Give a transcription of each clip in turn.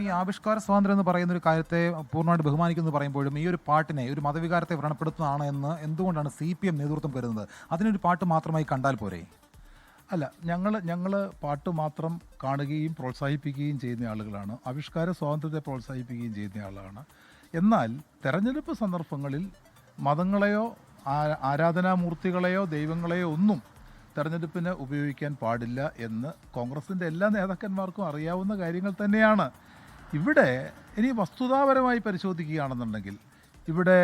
ഈ ആവിഷ്കാര സ്വാതന്ത്ര്യം എന്ന് പറയുന്ന ഒരു കാര്യത്തെ പൂർണ്ണമായിട്ട് ബഹുമാനിക്കുന്നു പറയുമ്പോഴും ഈ ഒരു പാട്ടിനെ ഒരു മതവികാരത്തെ വ്രണപ്പെടുത്തുന്നതാണ് എന്ന് എന്തുകൊണ്ടാണ് CPM നേതൃത്വം കരുതുന്നത്? അതിനൊരു പാട്ട് മാത്രമായി കണ്ടാൽ പോരെ? അല്ല, ഞങ്ങൾ പാട്ട് മാത്രം കാണുകയും പ്രോത്സാഹിപ്പിക്കുകയും ചെയ്യുന്ന ആളുകളാണ്. ആവിഷ്കാര സ്വാതന്ത്ര്യത്തെ പ്രോത്സാഹിപ്പിക്കുകയും ചെയ്യുന്ന ആളാണ്. എന്നാൽ തെരഞ്ഞെടുപ്പ് സന്ദർഭങ്ങളിൽ മതങ്ങളെയോ ആരാധനാമൂർത്തികളെയോ ദൈവങ്ങളെയോ ഒന്നും തെരഞ്ഞെടുപ്പിന് ഉപയോഗിക്കാൻ പാടില്ല എന്ന് കോൺഗ്രസിൻ്റെ എല്ലാ നേതാക്കന്മാർക്കും അറിയാവുന്ന കാര്യങ്ങൾ തന്നെയാണ്. ഇവിടെ ഇനി വസ്തുതാപരമായി പരിശോധിക്കുകയാണെന്നുണ്ടെങ്കിൽ ഇവിടെ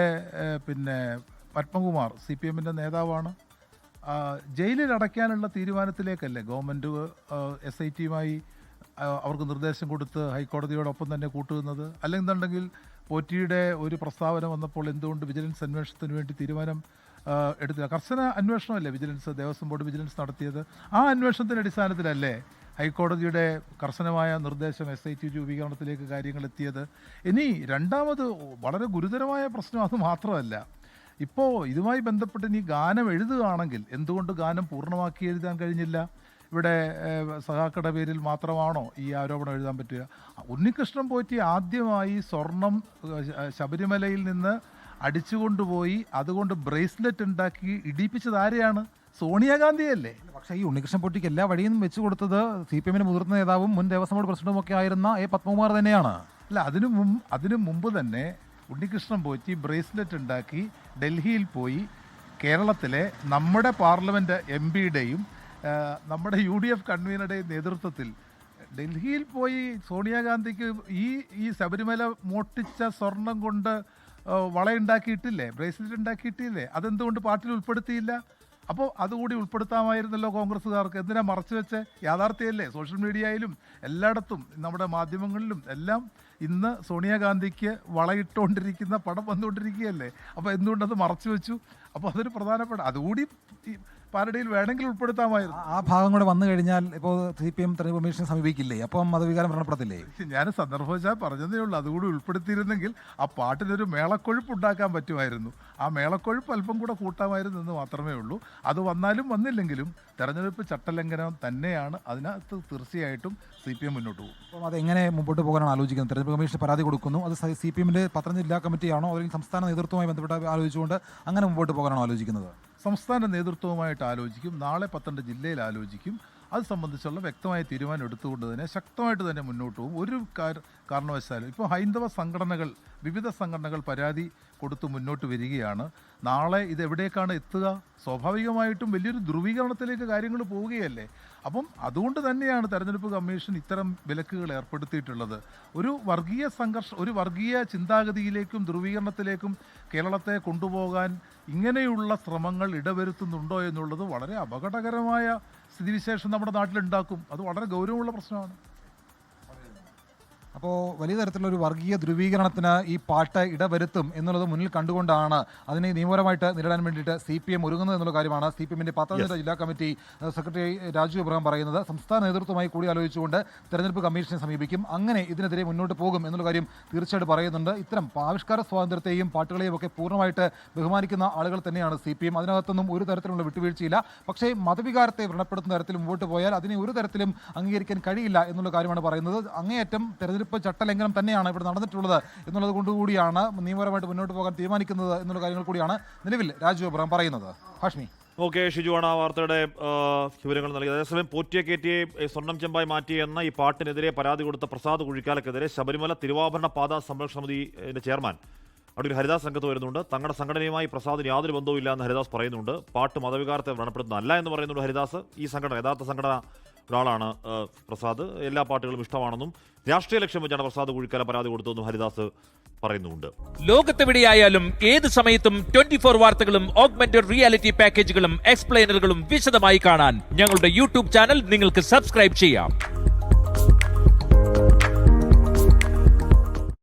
പത്മകുമാർ CPMൻ്റെ നേതാവാണ്. ജയിലിൽ അടയ്ക്കാനുള്ള തീരുമാനത്തിലേക്കല്ലേ ഗവൺമെൻറ് SITയുമായി അവർക്ക് നിർദ്ദേശം കൊടുത്ത് ഹൈക്കോടതിയോടൊപ്പം തന്നെ കൂട്ടുന്നത്? അല്ലെന്നുണ്ടെങ്കിൽ പോറ്റിയുടെ ഒരു പ്രസ്താവന വന്നപ്പോൾ എന്തുകൊണ്ട് വിജിലൻസ് അന്വേഷണത്തിന് വേണ്ടി തീരുമാനം എടുത്തില്ല? കർശന അന്വേഷണമല്ലേ ദേവസ്വം ബോർഡ് വിജിലൻസ് നടത്തിയത്? ആ അന്വേഷണത്തിൻ്റെ അടിസ്ഥാനത്തിലല്ലേ ഹൈക്കോടതിയുടെ കർശനമായ നിർദ്ദേശം SIT രൂപീകരണത്തിലേക്ക് കാര്യങ്ങൾ എത്തിയത്? ഇനി രണ്ടാമത് വളരെ ഗുരുതരമായ പ്രശ്നം അത് മാത്രമല്ല, ഇപ്പോൾ ഇതുമായി ബന്ധപ്പെട്ട് ഇനി ഗാനം എഴുതുകയാണെങ്കിൽ എന്തുകൊണ്ട് ഗാനം പൂർണ്ണമാക്കി എഴുതാൻ കഴിഞ്ഞില്ല? ഇവിടെ സഖാക്കളുടെ പേരിൽ മാത്രമാണോ ഈ ആരോപണം എഴുതാൻ പറ്റുക? ഉണ്ണികൃഷ്ണൻ പോറ്റി ആദ്യമായി സ്വർണം ശബരിമലയിൽ നിന്ന് അടിച്ചുകൊണ്ടുപോയി അതുകൊണ്ട് ബ്രേസ്ലെറ്റ് ഉണ്ടാക്കി ഇടിപ്പിച്ചത് ആരെയാണ്? സോണിയാഗാന്ധിയല്ലേ? പക്ഷേ ഈ ഉണ്ണികൃഷ്ണൻ പോറ്റിക്ക് എല്ലാ വഴിയും വെച്ചു കൊടുത്തത് CPMന്റെ മുതിർന്ന നേതാവും മുൻ ദേവസ്വം ബോർഡ് പ്രസിഡന്റും ഒക്കെ ആയിരുന്ന പത്മകുമാർ തന്നെയാണ്. അല്ല, അതിനു മുമ്പ് തന്നെ ഉണ്ണികൃഷ്ണൻ പോറ്റി ബ്രേസ്ലെറ്റ് ഉണ്ടാക്കി ഡൽഹിയിൽ പോയി കേരളത്തിലെ നമ്മുടെ പാർലമെൻറ്റ് MPയുടെയും നമ്മുടെ UDF കൺവീനറുടെയും നേതൃത്വത്തിൽ ഡൽഹിയിൽ പോയി സോണിയാഗാന്ധിക്ക് ഈ ശബരിമല മോഷ്ടിച്ച സ്വർണം കൊണ്ട് വളയുണ്ടാക്കിയിട്ടില്ലേ, ബ്രേസ്ലെറ്റ് ഉണ്ടാക്കിയിട്ടില്ലേ? അതെന്തുകൊണ്ട് പാട്ടിൽ ഉൾപ്പെടുത്തിയില്ല? അപ്പോൾ അതുകൂടി ഉൾപ്പെടുത്താമായിരുന്നല്ലോ കോൺഗ്രസ്സുകാർക്ക്. എന്തിനാ മറച്ചു വെച്ച്? യാഥാർത്ഥ്യമല്ലേ? സോഷ്യൽ മീഡിയയിലും എല്ലായിടത്തും നമ്മുടെ മാധ്യമങ്ങളിലും എല്ലാം ഇന്ന് സോണിയാഗാന്ധിക്ക് വളയിട്ടുകൊണ്ടിരിക്കുന്ന പടം വന്നുകൊണ്ടിരിക്കുകയല്ലേ. അപ്പോൾ എന്തുകൊണ്ടത് മറച്ചു വെച്ചു? അപ്പോൾ അതൊരു പ്രധാനപ്പെട്ട അതുകൂടി പാരഡിയിൽ വേണമെങ്കിൽ ഉൾപ്പെടുത്താമായിരുന്നു. ആ ഭാഗം കൂടെ വന്നു കഴിഞ്ഞാൽ ഇപ്പോൾ CPM തെരഞ്ഞെടുപ്പ് കമ്മീഷനെ സമീപിക്കില്ലേ? അപ്പം മതവികാരം വ്രണപ്പെടത്തില്ലേ? ഞാൻ സന്ദർഭവശാൽ പറഞ്ഞതേ ഉള്ളൂ. അതുകൂടി ഉൾപ്പെടുത്തിയിരുന്നെങ്കിൽ ആ പാട്ടിനൊരു മേളക്കൊഴുപ്പ് ഉണ്ടാക്കാൻ പറ്റുമായിരുന്നു. ആ മേളക്കൊഴുപ്പ് അല്പം കൂടെ കൂട്ടാമായിരുന്നു എന്ന് മാത്രമേ ഉള്ളൂ. അത് വന്നാലും വന്നില്ലെങ്കിലും തെരഞ്ഞെടുപ്പ് ചട്ടലംഘനം തന്നെയാണ്. അതിനകത്ത് തീർച്ചയായിട്ടും CPM മുന്നോട്ട് പോകും. അപ്പം അതെങ്ങനെ മുമ്പോട്ട് പോകാനാണ് ആലോചിക്കുന്നത്? തെരഞ്ഞെടുപ്പ് കമ്മീഷൻ പരാതി കൊടുക്കുന്നു, അത് CPMന്റെ പത്തനംതിട്ട ജില്ലാ കമ്മിറ്റിയാണോ അല്ലെങ്കിൽ സംസ്ഥാന നേതൃത്വവുമായി ബന്ധപ്പെട്ട് ആലോചിച്ചുകൊണ്ട് അങ്ങനെ മുമ്പോട്ട് പോകാനാണോ ആലോചിക്കുന്നത്? സംസ്ഥാന നേതൃത്വവുമായിട്ട് ആലോചിക്കും. നാളെ പത്തനംതിട്ട ജില്ലയിൽ ആലോചിക്കും. അത് സംബന്ധിച്ചുള്ള വ്യക്തമായ തീരുമാനം എടുത്തുകൊണ്ട് തന്നെ ശക്തമായിട്ട് തന്നെ മുന്നോട്ട് പോകും. ഒരു കാരണവശാലും ഇപ്പോൾ ഹൈന്ദവ സംഘടനകൾ, വിവിധ സംഘടനകൾ പരാതി കൊടുത്ത് മുന്നോട്ട് വരികയാണ്. നാളെ ഇതെവിടേക്കാണ് എത്തുക? സ്വാഭാവികമായിട്ടും വലിയൊരു ധ്രുവീകരണത്തിലേക്ക് കാര്യങ്ങൾ പോവുകയല്ലേ. അപ്പം അതുകൊണ്ട് തന്നെയാണ് തെരഞ്ഞെടുപ്പ് കമ്മീഷൻ ഇത്തരം വിലക്കുകൾ ഏർപ്പെടുത്തിയിട്ടുള്ളത്. ഒരു വർഗീയ സംഘർഷം, ഒരു വർഗീയ ചിന്താഗതിയിലേക്കും ധ്രുവീകരണത്തിലേക്കും കേരളത്തെ കൊണ്ടുപോകാൻ ഇങ്ങനെയുള്ള ശ്രമങ്ങൾ ഇടവരുത്തുന്നുണ്ടോ എന്നുള്ളത് വളരെ അപകടകരമായ സ്ഥിതിവിശേഷം നമ്മുടെ നാട്ടിലുണ്ടാക്കും. അത് വളരെ ഗൗരവമുള്ള പ്രശ്നമാണ്. അപ്പോൾ വലിയ തരത്തിലുള്ള ഒരു വർഗീയ ധ്രുവീകരണത്തിന് ഈ പാട്ട് ഇടവരുത്തും എന്നുള്ളത് മുന്നിൽ കണ്ടുകൊണ്ടാണ് അതിനെ നിയമപരമായിട്ട് നേരിടാൻ വേണ്ടിയിട്ട് CPM ഒരുങ്ങുന്നത് എന്നുള്ള കാര്യമാണ് CPMന്റെ പത്തനംതിട്ട ജില്ലാ കമ്മിറ്റി സെക്രട്ടറി രാജു എബ്രഹാം പറയുന്നത്. സംസ്ഥാന നേതൃത്വമായി കൂടി ആലോചിച്ചുകൊണ്ട് തെരഞ്ഞെടുപ്പ് കമ്മീഷനെ സമീപിക്കും, അങ്ങനെ ഇതിനെതിരെ മുന്നോട്ട് പോകും എന്നുള്ള കാര്യം തീർച്ചയായിട്ടും പറയുന്നുണ്ട്. ഇത്തരം ആവിഷ്കാര സ്വാതന്ത്ര്യത്തെയും പാട്ടുകളെയും ഒക്കെ പൂർണ്ണമായിട്ട് ബഹുമാനിക്കുന്ന ആളുകൾ തന്നെയാണ് CPM. അതിനകത്തൊന്നും ഒരു തരത്തിലുള്ള വിട്ടുവീഴ്ചയില്ല. പക്ഷേ മതവികാരത്തെ വ്രണപ്പെടുത്തുന്ന തരത്തിൽ മുമ്പോട്ട് പോയാൽ അതിനെ ഒരു തരത്തിലും അംഗീകരിക്കാൻ കഴിയില്ല എന്നുള്ള കാര്യമാണ് പറയുന്നത്. അങ്ങേയറ്റം തെരഞ്ഞെടുപ്പ് ചട്ടലംഘനം തന്നെയാണ് ഇവിടെ നടന്നിട്ടുള്ളത് എന്നുള്ളത് കൊണ്ടുകൂടിയാണ് നിയമപരമായിട്ട് മുന്നോട്ട് പോകാൻ തീരുമാനിക്കുന്നത് എന്നുള്ള കാര്യങ്ങൾ കൂടിയാണ് നിലവിൽ രാജു എബ്രഹാം പറയുന്നത്. ഹാഷ്മി. ഓക്കെ, ഷിജുവാണ് ആ വാർത്തയുടെ വിവരങ്ങൾ നൽകിയത്. അതേസമയം പോറ്റിയെ കയറ്റിയെ സ്വർണം ചെമ്പായി മാറ്റിയെന്ന ഈ പാട്ടിനെതിരെ പരാതി കൊടുത്ത പ്രസാദ് കുഴിക്കാലക്കെതിരെ ശബരിമല തിരുവാഭരണ പാത സംരക്ഷണ സമിതിയുടെ ചെയർമാൻ അവിടെ ഹരിദാസ് രംഗത്ത് വരുന്നുണ്ട്. തങ്ങളുടെ സംഘടനയുമായി പ്രസാദിന് യാതൊരു ബന്ധവും ഇല്ല എന്ന് ഹരിദാസ് പറയുന്നുണ്ട്. പാട്ട് മതവികാരത്തെ വ്രണപ്പെടുത്തുന്നതല്ല എന്ന് പറയുന്നുണ്ട് ഹരിദാസ്. ഈ സംഘടന യഥാർത്ഥ സംഘടന ഒരാളാണ് പ്രസാദ്. എല്ലാ പാട്ടുകളും ഇഷ്ടമാണെന്നും രാഷ്ട്രീയ ലക്ഷ്യം വെച്ചാണ് പ്രസാദ് കുഴിക്കാല പരാതി കൊടുത്തതെന്നും ഹരിദാസ് പറയുന്നുണ്ട്. ലോകത്തെവിടെയായാലും ഏത് സമയത്തും 24 വാർത്തകളും ഓഗ്മെന്റഡ് റിയാലിറ്റി പാക്കേജുകളും എക്സ്പ്ലെയിനറുകളും വിശദമായി കാണാൻ ഞങ്ങളുടെ YouTube ചാനൽ നിങ്ങൾക്ക് സബ്സ്ക്രൈബ് ചെയ്യാം.